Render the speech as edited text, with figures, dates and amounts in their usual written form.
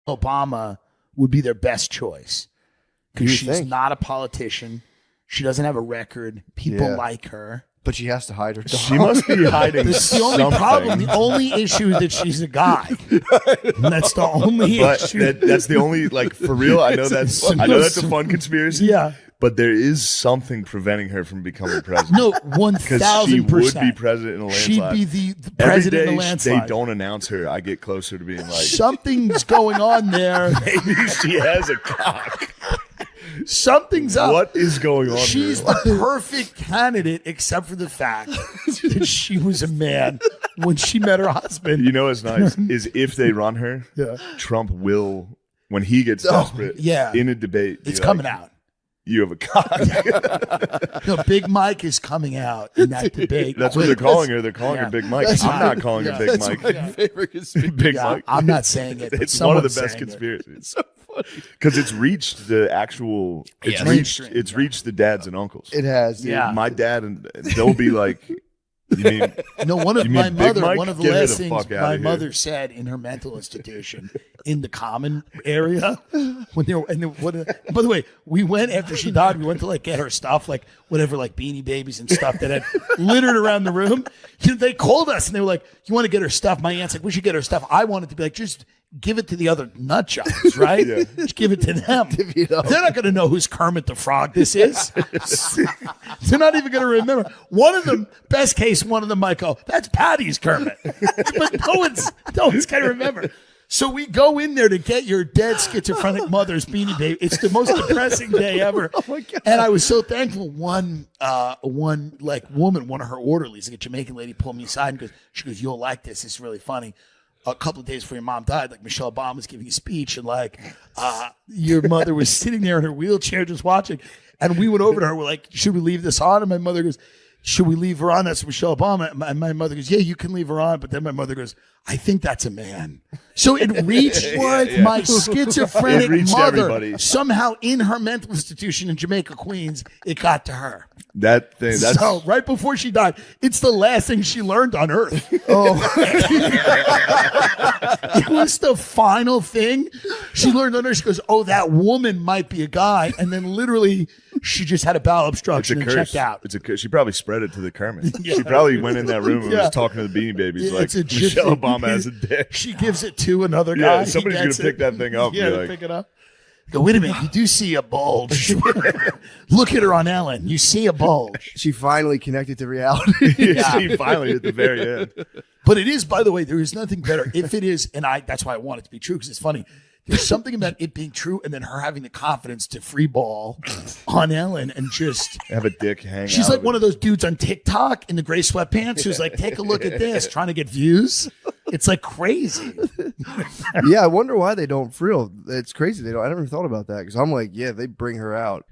Obama would be their best choice because she's not a politician. She doesn't have a record. People like her. But she has to hide her dog. She must be hiding That's the only problem. The only issue is that she's a guy. And that's the only issue. That's the only, like, for real, I know that's a fun conspiracy. Yeah. But there is something preventing her from becoming president. No, 1,000%. Because she would be president in a landslide. She'd be the president in a landslide. Every day they don't announce her, I get closer to being like... Something's going on there. Maybe she has a cock. Something's up. What is going on? She's the perfect candidate, except for the fact that she was a man when she met her husband. You know what's nice is if they run her, Trump will, when he gets desperate, in a debate, it's coming out. You have a cock. No, Big Mike is coming out in that debate. That's what they're calling her. They're calling her Big Mike. I'm not calling her Big Mike. My favorite conspiracy. Big Mike. I'm not saying it. It's one of the best conspiracies. It's so funny because it's reached the actual. It's reached the dads and uncles. It has. Yeah. My dad and they'll be like. You mean, no, one of my mother, one of the last things my mother here. said in her mental institution in the common area when they were, by the way, we went after she died, we went to like get her stuff, like whatever, like Beanie Babies and stuff that had littered around the room. They called us and they were like, you want to get her stuff? My aunt's like, we should get her stuff. I wanted to be like, just give it to the other nut jobs, right? Just give it to them. They're not going to know who's Kermit the Frog this is. They're not even going to remember. One of them, best case, one of them might go, that's Patty's Kermit. But no one's going to remember. So we go in there to get your dead schizophrenic mother's Beanie Baby. It's the most depressing day ever. Oh my God. And I was so thankful. One like woman, one of her orderlies, like a Jamaican lady, pulled me aside and she goes, you'll like this. It's really funny. A couple of days before your mom died, like Michelle Obama was giving a speech, and like your mother was sitting there in her wheelchair just watching. And we went over to her. We're like, should we leave this on? And my mother goes, should we leave her on? That's Michelle Obama. And my mother goes, yeah, you can leave her on. But then my mother goes, I think that's a man. So it reached my schizophrenic mother. Everybody. Somehow in her mental institution in Jamaica, Queens, it got to her. That thing. That's so right before she died, it's the last thing she learned on Earth. It was the final thing she learned on Earth. She goes, oh, that woman might be a guy. And then literally she just had a bowel obstruction and checked out. It's a curse. She probably spread it to the Kermit. She probably went in that room and was talking to the Beanie Babies like, Michelle Obama has a dick. She gives it to another guy. Yeah, somebody's going to pick that thing up. Yeah, pick it up. Go, wait a minute, you do see a bulge. Look at her on Ellen. You see a bulge. She finally connected to reality. She finally at the very end. But it is, by the way, there is nothing better. If it is, and that's why I want it to be true, because it's funny. There's something about it being true and then her having the confidence to free ball on Ellen and just have a dick hang She's out like one of those dudes on TikTok in the gray sweatpants who's like, take a look at this, trying to get views. It's like crazy. Yeah, I wonder why they don't free her. It's crazy. I never thought about that because I'm like, yeah, they bring her out.